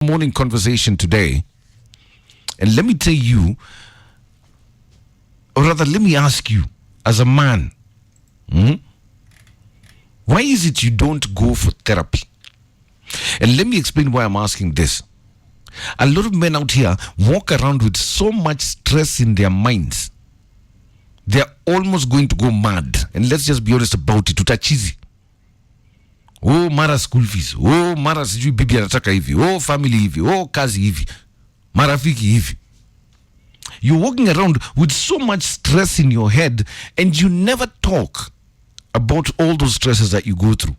Morning conversation today, and let me tell you, or rather let me ask you, as a man, why is it you don't go for therapy? And let me explain why I'm asking this. A lot of men out here walk around with so much stress in their minds, they're almost going to go mad. And let's just be honest about it, tutachizi. Oh, mara school fees. Oh, mara sijui bibi anataka hivi. Oh, family hivi. Oh, kazi hivi. Marafiki hivi. You're walking around with so much stress in your head and you never talk about all those stresses that you go through.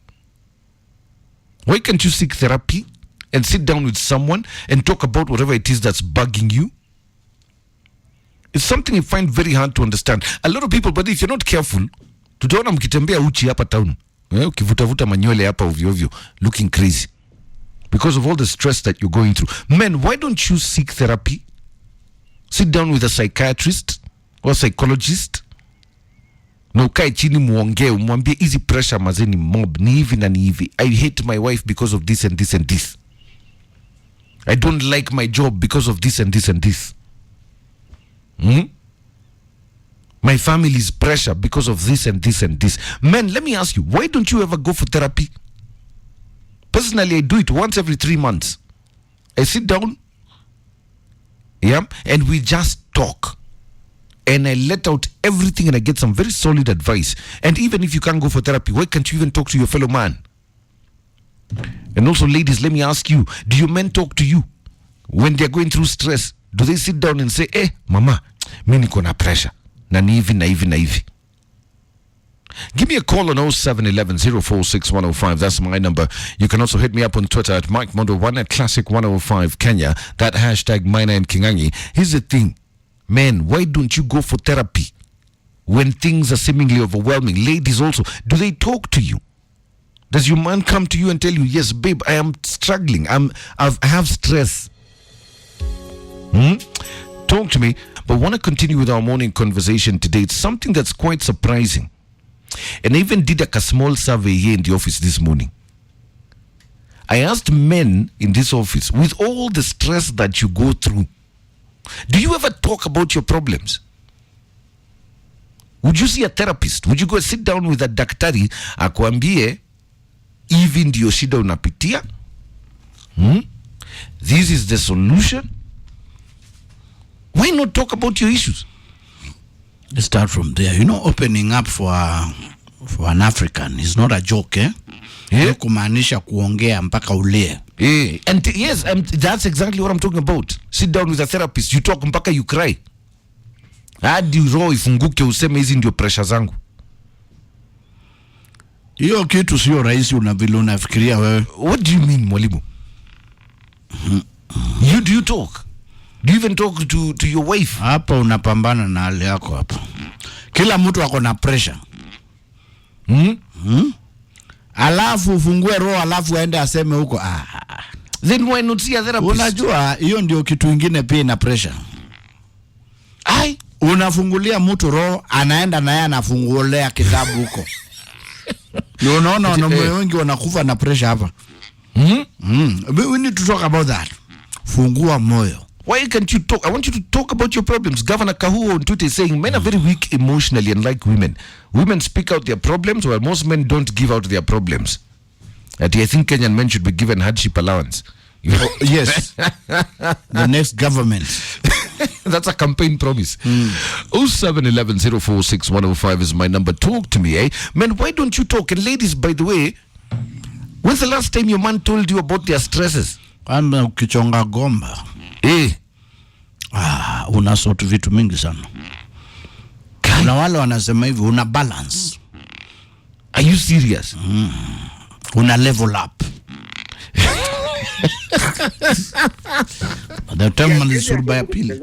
Why can't you seek therapy and sit down with someone and talk about whatever it is that's bugging you? It's something I find very hard to understand. A lot of people, but if you're not careful, tutaona mkitembea uchi hapa town. Ukivutavuta manywele hapa ovyo ovyo, looking crazy because of all the stress that you're going through. Men, why don't you seek therapy? Sit down with a psychiatrist or psychologist. Na ukae chini muongee, umwambie hizi pressure mazeni mob, ni hivi na ni hivi. I hate my wife because of this and this and this. I don't like my job because of this and this and this. My family's pressure because of this and this and this. Men, let me ask you, why don't you ever go for therapy? Personally, I do it once every 3 months. I sit down, and we just talk. And I let out everything and I get some very solid advice. And even if you can't go for therapy, why can't you even talk to your fellow man? And also, ladies, let me ask you, do your men talk to you when they're going through stress? Do they sit down and say, mama, mimi niko na pressure. Na hivi na hivi na hivi. Give me a call on 0711-046-105. That's my number. You can also hit me up on Twitter at Mike Mondo1 at Classic 105 Kenya. That hashtag my name Kingangi. Here's the thing. Men, why don't you go for therapy when things are seemingly overwhelming? Ladies also, do they talk to you? Does your man come to you and tell you, yes, babe, I am struggling. I have stress. Talk to me. But I want to continue with our morning conversation today. It's something that's quite surprising. And I even did a small survey here in the office this morning. I asked men in this office, with all the stress that you go through, do you ever talk about your problems? Would you see a therapist? Would you go sit down with a daktari akuambie hivi ndio shida unapitia? This is the solution? Why not talk about your issues? Let's start from there. You know, opening up for an African is not a joke, eh? Yeah. Kumaanisha kuongea mpaka ulie. Yeah. And yes, that's exactly what I'm talking about. Sit down with a therapist, you talk mpaka you cry. Hadi roho ifunguke useme hizi ndio pressure zangu. Hiyo kitu sio rahisi vile unafikiria wewe. What do you mean, Mwalimu? Do you talk? Do you even talk to your wife? Hapa unapambana na hali yako hapa. Kila mtu ako na pressure. Alafu ufungue roho alafu aende aseme huko. Then why not see a therapist? Unajua hiyo ndio kitu kingine pia ina pressure. Unafungulia mtu roho, anaenda naye anafungulea kitabu huko. Ndio unaona wanaume wengi wanakufa na pressure hapa. We need to talk about that. Fungua moyo. Why can't you talk? I want you to talk about your problems. Governor Kahuo on Twitter is saying men are very weak emotionally, unlike women. Women speak out their problems, while most men don't give out their problems. I think Kenyan men should be given hardship allowance. Yes. The next government. That's a campaign promise. 0711-046-105 is my number. Talk to me, eh? Men, why don't you talk? And ladies, by the way, when's the last time your man told you about their stresses? Kama ukichonga gomba. Unasort vitu mingi sana. Kuna wale wanasema hivi, una balance. Are you serious? Una level up. The term is surba pili.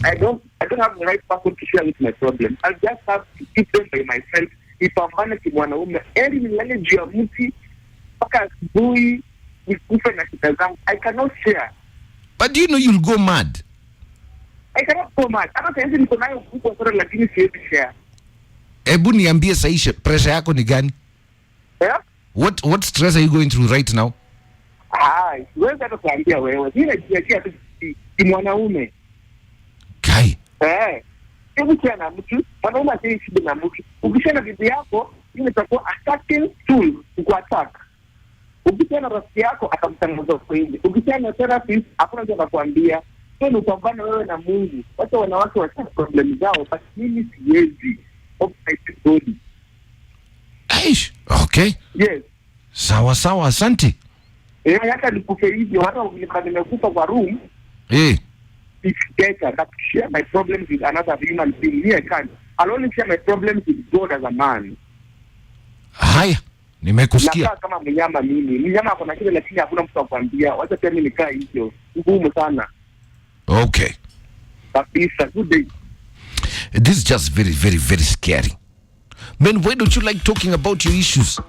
I don't have the right person to share with my problem. I just have to keep them by myself. Ipambane kimwanaume. Eri nilale juu ya mti mpaka asubuhi nikufe na shida zangu. I cannot share. But do you know you'll go mad? I cannot go mad. Hata sasa niko nayo kubwa sana lakini siwezi share. Hebu niambie saisha pressure yako ni gani? Yeah? What stress are you going through right now? Siwezi hata kuambia wewe. Mimi najiachia tu si mwanaume. Kai. Hebu na mtu, mwanaume asiishi na mtu. Ukishana bibi yako, ile itakuwa attacking tool kuattack. Ukishana rafiki yako atamtangaza kwa nje. Ukishana therapist hakuna mtu anakuambia. Sio ni upambane wewe na Mungu. Wacha wanawake wacha problem zao, basi mimi siwezi. Body. Aish. Okay. Yes. Sawa, asante. Hata nikufe hivyo, hata nimekufa kwa room. It's better that share my problems with another human being. Me, I can't. I'll only share my problems with God as a man. Haya, nimekusikia. Nakaa kama mnyama mimi. Mnyama ako na kile lakini hakuna mtu akwambia. Wacha pia mimi nikaa hivyo. Ngumu sana. Okay. Kabisa, good day. This is just very, very, very scary. Men, why don't you like talking about your issues?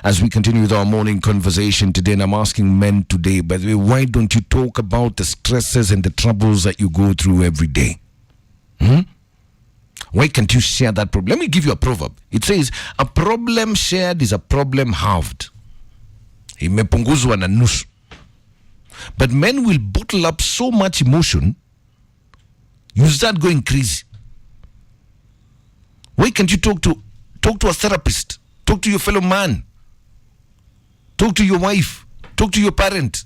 As we continue with our morning conversation today, and I'm asking men today, by the way, why don't you talk about the stresses and the troubles that you go through every day? Why can't you share that problem? Let me give you a proverb. It says, a problem shared is a problem halved. Imepunguzwa na nusu. But men will bottle up so much emotion, you start going crazy. Why can't you talk to a therapist? Talk to your fellow man. Talk to your wife. Talk to your parent.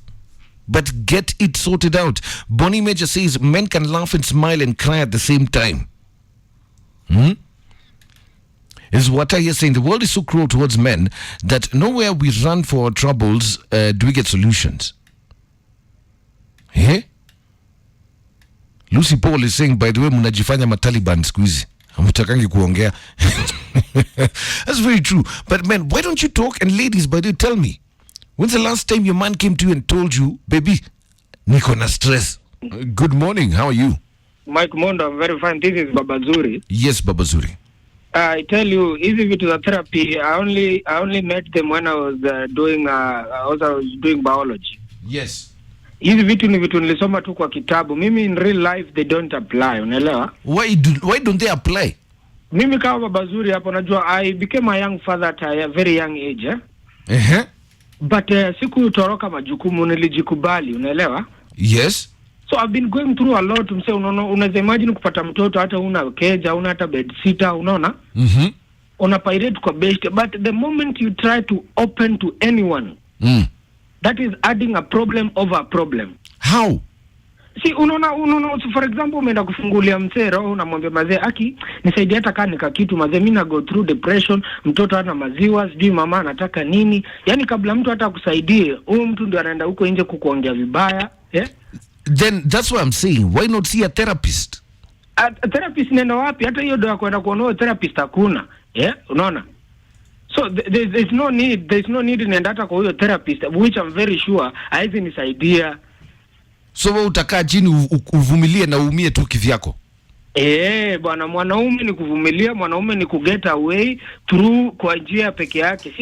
But get it sorted out. Bonnie Major says men can laugh and smile and cry at the same time. Is what I hear saying. The world is so cruel towards men that nowhere we run for our troubles do we get solutions. Lucy Paul is saying, by the way, mnajifanya mataliban squeezy. Hamtakangi kuongea. That's very true. But men, why don't you talk? And ladies, by the way, tell me, when's the last time your man came to you and told you, baby, niko na stress? Good morning. How are you? Mike Mondo, I'm very fine. This is Baba Zuri. Yes, Baba Zuri. I tell you, easy to the therapy. I only met them when I was doing biology. Yes. Hizi vitu ni vitu nilisoma tu kwa kitabu. Mimi in real life they don't apply, unaelewa? Why don't they apply? Mimi kama Baba Zuri hapo najua I became a young father at a very young age. But sikutoroka majukumu, nilijikubali, unaelewa? Yes. So I've been going through a lot. Unaweza imagine kupata mtoto hata una keja, una hata bed sitter, unaona? Una pirate kwa best, but the moment you try to open to anyone, that is adding a problem over a problem. How? See, unaona, for example, umeenda kufungulia mzee roho, unamwambia mazee, aki nisaidie hata kama nika kitu mazee, mimi na go through depression, mtoto hana maziwa, sijui mama anataka nini. Yaani kabla mtu hata kusaidie, huyo mtu ndio anaenda huko nje kukuongea vibaya, Then that's what I'm saying. Why not see a therapist? A therapist nenda wapi? Hata hiyo ndio kwenda kuona therapist hakuna. Unaona? So there's no need nenda hata kwa huyo therapist, which I'm very sure haizi nisaidia. So wewe utakaa chini uvumilie na uumie tu kivyako? Bwana, mwanaume ni kuvumilia, mwanaume ni kuget away through kwa njia peke yake.